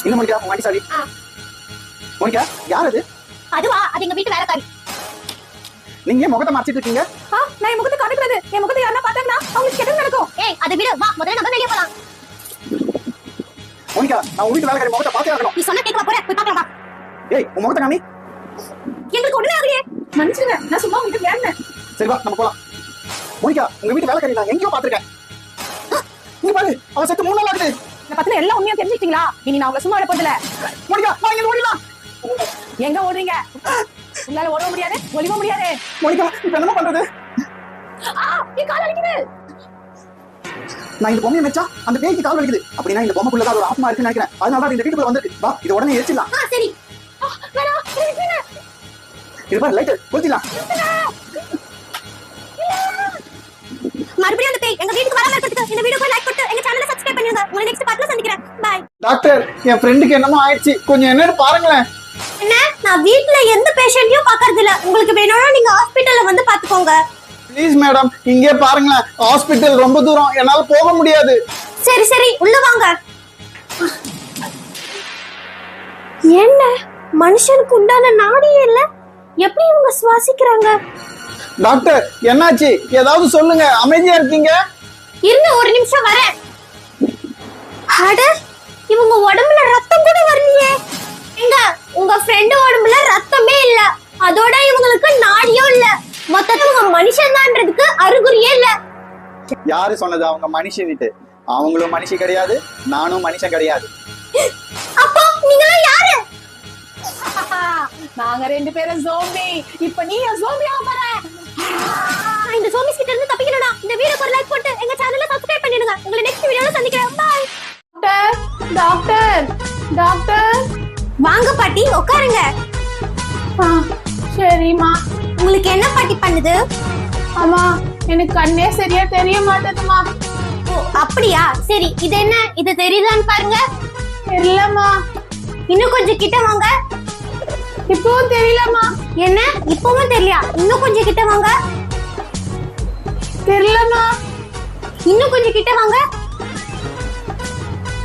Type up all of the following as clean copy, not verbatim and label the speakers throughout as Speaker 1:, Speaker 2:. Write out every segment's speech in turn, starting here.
Speaker 1: என்ன மோனிகா உங்க ஆண்டி சாவி? மோனிகா யார் அது?
Speaker 2: அதுவா, அது எங்க வீட்டு வேலைக்காரி.
Speaker 1: நீங்க ஏன் முகத்தை மறைச்சிட்டு இருக்கீங்க?
Speaker 3: நான் என் முகத்தை காமிக்கிறது, என் முகத்தை யாரா பார்த்தாங்கன்னா அவங்களுக்கு கெட்டது நடக்கும்.
Speaker 2: ஏய், அதை விடு, வா முதல்ல நம்ம வெளிய போலாம்.
Speaker 1: மோனிகா நான் உங்க வீட்டு வேலைக்காரி முகத்தை பார்த்தே ஆகணும்.
Speaker 2: நீ சொன்ன கேட்கல, போற போய் பார்க்கலாம் வா.
Speaker 1: ஏய் உன் முகத்தை காமி.
Speaker 2: எங்களுக்கு ஒண்ணு ஆகலையே.
Speaker 3: மன்னிச்சிடுங்க, நான் சும்மா உங்களுக்கு வேறேன்.
Speaker 1: சரி வா நம்ம போலாம். மோனிகா உங்க வீட்டு வேலைக்காரி நான் எங்கேயோ பார்த்திருக்கேன். இங்க பாரு அவ செத்து 3 நாள் ஆகுது.
Speaker 3: நான் பத்தின எல்லாம் உண்மையா தெரிஞ்சுக்கிட்டீங்களா? இனி நான் உங்களை சும்மா விட போறதில்ல.
Speaker 1: மோனிகா வா இங்க ஓடிடலாம்.
Speaker 3: எங்க ஓடுறீங்க? உங்களால ஓட முடியாது, ஒளிவ முடியாது.
Speaker 1: மோனிகா இப்ப என்ன பண்றது?
Speaker 3: என் கால் வலிக்குது.
Speaker 1: நான் இந்த பொம்மையை வச்சா அந்த பேய்க்கு கால் வலிக்குது. அப்படின்னா இந்த பொம்மைக்குள்ள ஒரு ஆத்மா இருக்குன்னு நினைக்கிறேன். அதனால தான் இந்த வீட்டுக்குள்ள வந்திருக்கு. வா இது உடனே எரிச்சிடலாம்.
Speaker 2: சரி.
Speaker 3: வேணாம், நிறுத்துங்க.
Speaker 1: இது பாரு லைட் கொளுத்திடலாம்.
Speaker 2: மறுபடியும் அந்த பேய் எங்க வீட்டுக்கு வராம இருக்கிறதுக்கு இந்த வீடியோக்கு லைக் போட்டு எங்க சேனலை சப்ஸ்கிரைப் பண்ணுங்க. உங்களை நெக்ஸ்ட் பார்ட்ல சந்திக்கிறேன். பை.
Speaker 1: டாக்டர் என் ஃப்ரெண்டுக்கு என்னமோ ஆயிடுச்சு, கொஞ்சம் என்னன்னு பாருங்களேன்.
Speaker 2: என்ன, நான் வீட்ல எந்த பேஷண்ட்டையும் பார்க்கறது இல்ல. உங்களுக்கு வேணும்னா நீங்க ஹாஸ்பிடல்ல வந்து பாத்துக்கோங்க.
Speaker 1: ப்ளீஸ் மேடம் இங்கே பாருங்களேன், ஹாஸ்பிடல் ரொம்ப தூரம், என்னால போக முடியாது.
Speaker 2: சரி சரி உள்ள வாங்க. என்ன மனுஷனுக்கு உண்டான நாடியே இல்ல, எப்படி இவங்க சுவாசிக்கிறாங்க?
Speaker 1: டாக்டர் என்னாச்சு, ஏதாவது சொல்லுங்க, அமைதியா இருக்கீங்க.
Speaker 2: இருங்க ஒரு நிமிஷம் வரேன். அட இவங்க உடம்புல ரத்தம் கூட வரலையே. எங்க உங்க ஃப்ரெண்ட் உடம்புல ரத்தமே இல்ல, அதோட இவங்களுக்கு நாடியும் இல்ல. மொத்தத்துல இவங்க மனுஷன் தான்றதுக்கு அறிகுறியே இல்ல.
Speaker 1: யாரு சொன்னது அவங்க மனுஷன்ட்டு? அவங்களும் மனுஷி கிடையாது, நானும் மனுஷன் கிடையாது.
Speaker 2: அப்போ நீங்களா யாரு?
Speaker 3: நாங்க 2 பேரும் ஜோம்பி. இப்ப நீ ஜோம்பி ஆக போற.
Speaker 2: நான் இந்த ஜோம்பிஸ் கிட்ட இருந்து தப்பிக்கணும்னா இந்த வீடியோக்கு ஒரு லைக் போட்டு எங்க சேனலை சப்ஸ்கிரைப் பண்ணிடுங்க. உங்களை நெக்ஸ்ட் வீடியோல சந்திக்கிறேன். பை.
Speaker 3: டாக்டர் டாக்டர்
Speaker 2: வாங்க பாட்டி உட்காருங்க.
Speaker 3: சரிம்மா.
Speaker 2: உங்களுக்கு என்ன பாட்டி பண்ணுது?
Speaker 3: அம்மா எனக்கு கண்ணே சரியா தெரிய மாட்டேதுமா.
Speaker 2: ஓ அப்படியா, சரி இது என்ன, இது தெரியுதான்னு பாருங்க.
Speaker 3: இல்லம்மா.
Speaker 2: இன்னும் கொஞ்சம் கிட்ட வாங்க.
Speaker 3: இப்பவும் தெரியலம்மா.
Speaker 2: என்ன இப்பவும் தெரியலையா? இன்னும் கொஞ்சம் கிட்ட வாங்க.
Speaker 3: தெரியலம்மா.
Speaker 2: இன்னும் கொஞ்சம் கிட்ட வாங்க.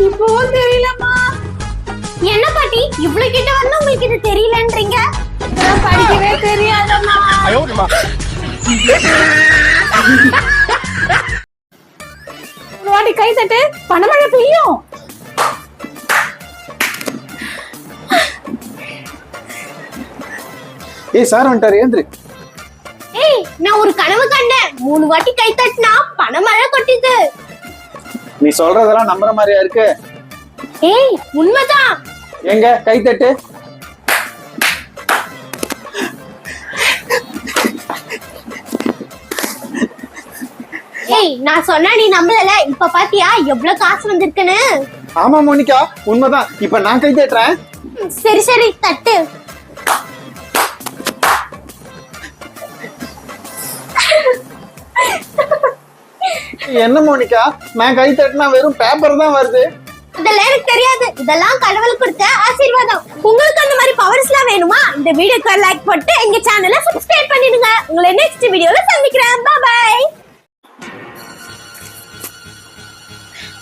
Speaker 3: இப்பவும் தெரியலம்மா.
Speaker 2: என்ன பாட்டி இவ்வளவு கிட்ட வந்து உங்களுக்கு இது தெரியலன்றீங்க?
Speaker 3: படிக்கவே தெரியாதம்மா. ஒரு வாட்டி கை தட்டு, பணமழை பெய்யும்.
Speaker 1: ஏய் சார் வந்துட்டாரு, ஏந்திரு.
Speaker 2: ஏய் நான் ஒரு கனவு கண்டேன். 3 வாட்டி கை தட்டினா பணமழை கொட்டிது.
Speaker 1: நீ சொல்றதெல்லாம் நம்புற மாதிரியா இருக்கு?
Speaker 2: ஏய் உண்மைதான்.
Speaker 1: எங்க கை தட்டு.
Speaker 2: ஏய் நான் சொன்னா நீ நம்பல. இப்ப பாத்தியா எவ்வளவு காசு வந்திருக்குன்னு?
Speaker 1: ஆமா மோனிகா உண்மைதான். இப்ப நான் கை தட்டுறேன்.
Speaker 2: சரி சரி தட்டு.
Speaker 1: என்ன மோனிகா நான் கை தட்டினா வெறும் பேப்பர் தான் வருது.
Speaker 2: அதெல்லாம் எனக்கு தெரியாது, இதெல்லாம் கடவுள் கொடுத்த ஆசீர்வாதம். உங்களுக்கு அந்த மாதிரி பவர்ஸ்லாம் வேணுமா? இந்த வீடியோக்கு லைக் போட்டு எங்க சேனலை சப்ஸ்கிரைப் பண்ணிடுங்க. உங்களை நெக்ஸ்ட் வீடியோல சந்திக்கிறேன். By by.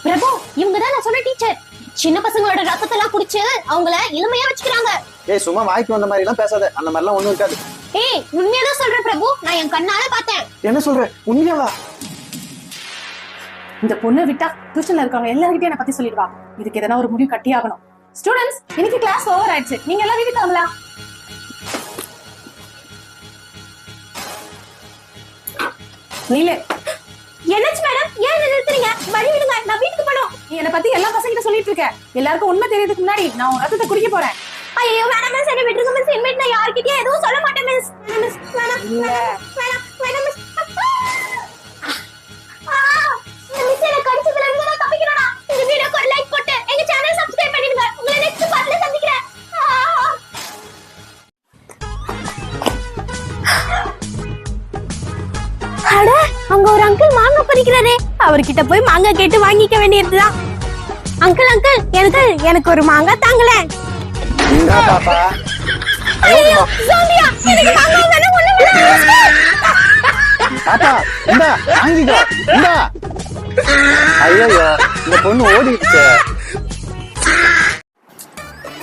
Speaker 2: பிரபு இவங்க தான் நான் சொன்ன டீச்சர். சின்ன பசங்களோட ரத்தத்தெல்லாம் குடிச்சு அவங்கள இளமையா வச்சுக்கிறாங்க.
Speaker 1: ஏய் சும்மா வாய்க்கு வந்த மாதிரி எல்லாம் பேசாத, அந்த மாதிரி எல்லாம் ஒண்ணும் இருக்காது.
Speaker 2: ஏய் உண்மையாதான் சொல்றேன் பிரபு, நான் என் கண்ணால பார்த்தேன்.
Speaker 1: என்ன சொல்ற, உண்மையாவா?
Speaker 3: இந்த பொண்ணு விட்டா டியூஷன்ல இருக்கவங்க எல்லார்கிட்டயும் என்ன பத்தி சொல்லிடுவா. இதுக்கு எதனா ஒரு முடிவு கட்டி ஆகணும். ஸ்டூடெண்ட்ஸ் இன்னைக்கு கிளாஸ் ஓவர் ஆயிடுச்சு, நீங்க எல்லாம் வீட்டுக்கு கிளம்பலாம். நீலே
Speaker 2: என்னாச்சு மேடம், ஏன் நிறுத்துறீங்க? வழி விடுங்க, நான் வீட்டுக்கு போறோம்.
Speaker 3: நீ என்ன பத்தி எல்லா பசங்கிட்ட சொல்லிட்டு இருக்க. எல்லாருக்கும் உண்மை தெரியறதுக்கு முன்னாடி நான் உன் ரத்தத்தை குடிக்க போறேன்.
Speaker 2: ஐயோ வேணாம் மிஸ், என்ன விட்டுருங்க மிஸ். இனிமேட் நான் யார்கிட்டயும் எதுவும் சொல்ல மாட்டேன் மிஸ். மிஸ் வேணாம் வேணாம் வேணாம் மிஸ். மிஸ் என்ன கடிச்சதுல இருந்து நான் தப்பிக்கணும்னா இந்த வீடியோக்கு ஒரு லைக் போட்டு எங்க சேனலை சப்ஸ்கிரைப் பண்ணிடுங்க. உங்களை நெக்ஸ்ட் பார்ட்ல சந்திக்கிறேன். அட அங்க ஒரு அங்கிள் மாங்காய் பறிக்கிறாரே, அவர்கிட்ட போய் மாங்காய் கேட்டு வாங்கிக்க வேண்டியதுதான். அங்கிள் அங்கிள் எனக்கு ஒரு மாங்காய் தாங்களேன்.
Speaker 1: இந்தா பாப்பா.
Speaker 2: ஐயோ சோனியா, எனக்கு மாங்காய் வேணும். ஒண்ணு வேணும்
Speaker 1: பாப்பா இந்தா வாங்கிக்கோ. இந்தா. ஐயோ இந்த பொண்ணு ஓடிடுச்சு.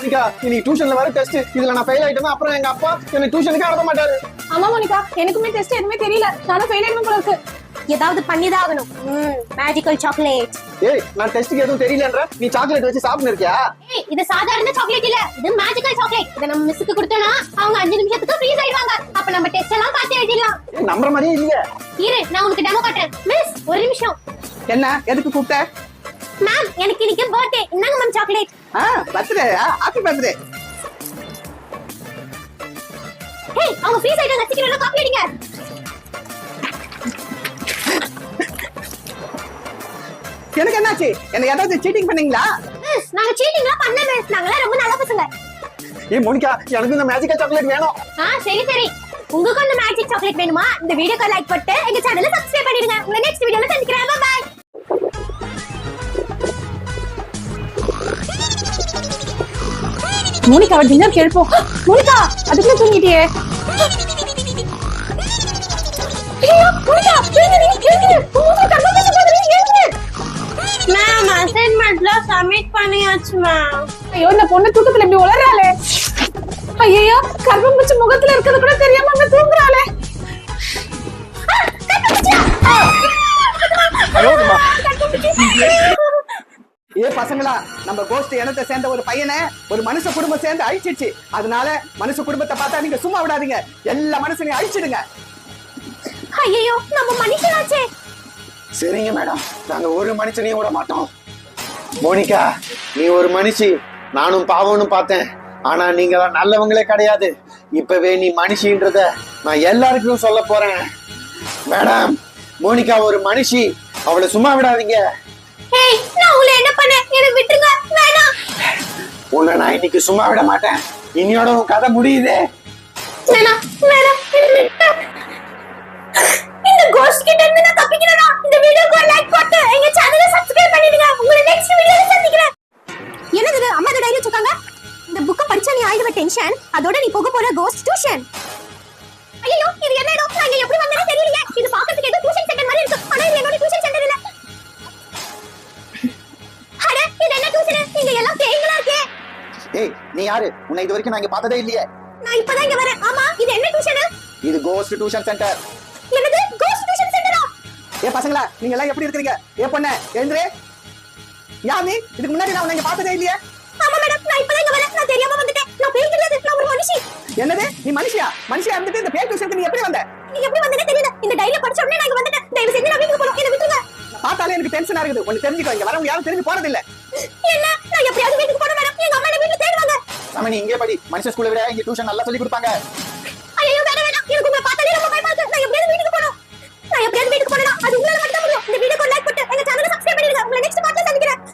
Speaker 1: மோனிகா இன்னைக்கு டியூஷன்ல வர டெஸ்ட், இதுல நான் ஃபெயில் ஆயிட்டேன்னா அப்புறம் எங்க அப்பா என்ன டியூஷனுக்கு அனுப்ப மாட்டாரு.
Speaker 3: ஆமா மோனிகா, எனக்குமே டெஸ்ட் எதுவுமே தெரியல, நானும் ஃபெயில் ஆயிடும் போல இருக்கு.
Speaker 2: ஏதாவது பண்ணிதான் ஆகணும். Magical chocolate.
Speaker 1: ஏய் நான் டெஸ்ட்க்கு எதுவும் தெரியலன்ற நீ சாக்லேட் வச்சு சாப்பிட்டு இருக்கியா?
Speaker 2: ஏய் இது சாதாரண சாக்லேட் இல்ல, இது மேஜிக்கல் சாக்லேட். இத நம்ம மிஸ்க்கு கொடுத்தோம்னா அவங்க 5 நிமிஷத்துக்கு ஃப்ரீஸ் ஆயிடுவாங்க. அப்ப நம்ம டெஸ்ட் எல்லாம் பார்த்து எழுதிடலாம்.
Speaker 1: ஏய் நம்புற மாதிரியே இல்லையே.
Speaker 2: இரு நான் உங்களுக்கு டெமோ காட்டுறேன். மிஸ் ஒரு நிமிஷம்.
Speaker 1: என்ன எதுக்கு கூப்பிட்ட?
Speaker 2: மேம் எனக்கு இன்னைக்கு பர்த்டே. என்னங்க ma'am chocolate?
Speaker 1: Birthday, happy birthday.
Speaker 2: ஏய் அவங்க ஃப்ரீஸ் ஆயிட்டாங்க, சீக்கிரம் எல்லாம் காப்பி அடிங்க.
Speaker 1: எனக்கு என்னாச்சு? என்ன ஏதாவது சீட்டிங் பண்ணீங்களா?
Speaker 2: மிஸ் நாங்க சீட்டிங்லாம் பண்ணல மிஸ், நாங்கலாம் ரொம்ப நல்ல பசங்க.
Speaker 1: ஏய் மோனிகா எனக்கு இந்த மேஜிக்கல் சாக்லேட் வேணும்.
Speaker 2: சரி சரி, உங்களுக்கு அந்த மேஜிக் சாக்லேட் வேணுமா? இந்த வீடியோக்கு லைக் பண்ணிட்டு எங்க சேனலை சப்ஸ்கிரைப் பண்ணிடுங்க. உங்களை நெக்ஸ்ட் வீடியோல சந்திக்கிறேன். பை.
Speaker 3: மோனிகா டின்னர் கேள்ப்போம். மோனிகா அதுக்குள்ள தூங்கிட்டியே. ஐயோ மோனிகா எழுந்திரு. உங்களுக்கு கர்ப்பம் மாதிரி எழுந்திரு.
Speaker 2: மேம் அசைன்மென்ட்ல சப்மிட் பண்ணியாச்சு மேம்.
Speaker 3: ஐயோ இந்த பொண்ணு தூக்கத்துல இப்படி உளறாளே. ஐயோ கர்ப்பம் வச்சு முகத்துல இருக்கிறது கூட தெரியாம அவ தூங்குறாளே.
Speaker 1: ஏ பசங்களா, நம்ம கோஸ்ட் இனத்தை சேர்ந்த ஒரு பையனை ஒரு மனுஷ குடும்பம் சேர்ந்து அழிச்சிடுச்சு. அதனால மனுஷ குடும்பத்தை பார்த்தா நீங்க சும்மா விடாதீங்க, எல்லா மனுஷனையும் அழிச்சிடுங்க.
Speaker 2: ஐயோ நம்ம மனுஷனாச்சே.
Speaker 1: சரிங்க மேடம், நாங்க ஒரு மனுஷனையும் விட மாட்டோம். மோனிகா நீ ஒரு மனுஷி, நானும் பாவம்னு பார்த்தேன். ஆனா நீங்க நல்லவங்களே கிடையாது. இப்பவே நீ மனுஷின்றத நான் எல்லாருக்கும் சொல்ல போறேன். மேடம் மோனிகா ஒரு மனுஷி, அவளை சும்மா விடாதீங்க.
Speaker 2: ஏய் நான் உங்களை என்ன பண்ணேன்? என்ன விட்டுருங்க. வேணாம்.
Speaker 1: உன்னை நான் இன்னைக்கு சும்மா விட மாட்டேன். இன்னையோட உன் கதை முடியுதே.
Speaker 2: வேணாம் வேணாம். இந்த கோஸ்ட் கிட்ட இருந்து நான் தப்பிக்கணும்னா இந்த வீடியோக்கு ஒரு லைக் போட்டு எங்க சேனலை சப்ஸ்கிரைப் பண்ணிடுங்க. உங்களை நெக்ஸ்ட் வீடியோல சந்திக்கிறேன். என்னது இது? அம்மா டைரி வச்சிருக்காங்க. இந்த புக்க படிச்சா நீ ஆயிடுவ டென்ஷன். அதோட நீ போக போற கோஸ்ட் டியூஷன். ஐயோ இது என்ன இடம்? நான் இங்க எப்படி வந்தேனே தெரியலையே. இது பார்க்கிறதுக்கு ஏதோ டியூஷன் சென்டர் மாதிரி இருக்கு. ஆனா இது என்னோட டியூஷன் சென்டர் இல்ல. அட இது என்ன டியூஷன்? இங்க எல்லாம் பேய்களா இருக்கே.
Speaker 1: ஏய் நீ யாரு? உன்னை இது வரைக்கும் நான் இங்க பார்த்ததே இல்லையே.
Speaker 2: நான் இப்பதான் இங்க வரேன். ஆமா இது என்ன டியூஷன்?
Speaker 1: இது கோஸ்ட் டியூஷன் சென்டர்.
Speaker 2: என்னது கோஸ்ட் டியூஷன் சென்டரா?
Speaker 1: ஏ பசங்களா நீங்க எல்லாம் எப்படி இருக்கீங்க? ஏ பொண்ணே எழுந்திரு. யாமி இதுக்கு முன்னாடி நான் உன்னை இங்க பார்த்ததே இல்லையே.
Speaker 2: ஆமா மேடம் நான் இப்பதான் இங்க வரேன். நான் தெரியாம வந்துட்டேன். நான் பேய் கிடையாது, நான் ஒரு மனுஷி.
Speaker 1: என்னது நீ மனுஷியா? மனுஷியா இருந்துட்டு இந்த பேய் டியூஷனுக்கு நீ எப்படி வந்த?
Speaker 2: நீ எப்படி வந்தேனே தெரியல. இந்த டைரியை படிச்ச உடனே நான் இங்க வந்துட்டேன். தயவு செஞ்சு நான் வீட்டுக்கு போறோம். என்ன விட்டுருங்க.
Speaker 1: பார்த்தாலே எனக்கு டென்ஷனா இருக்குது. ஒன்னு தெரிஞ்சுக்கோ, இங்க வரவங்க யாரும் தெரிஞ்சு போறது இல்ல.
Speaker 2: என்ன நான் எப்படியாவது வீட்டுக்கு போறேன் மேடம். எங்க அம்மா என்ன வீட்டுல தேடுவாங்க.
Speaker 1: சாமி நீ இங்கே படி. மனுஷ ஸ்கூலை விட இங்க டியூஷன் நல்லா சொல்லி கொடுப்பாங்க.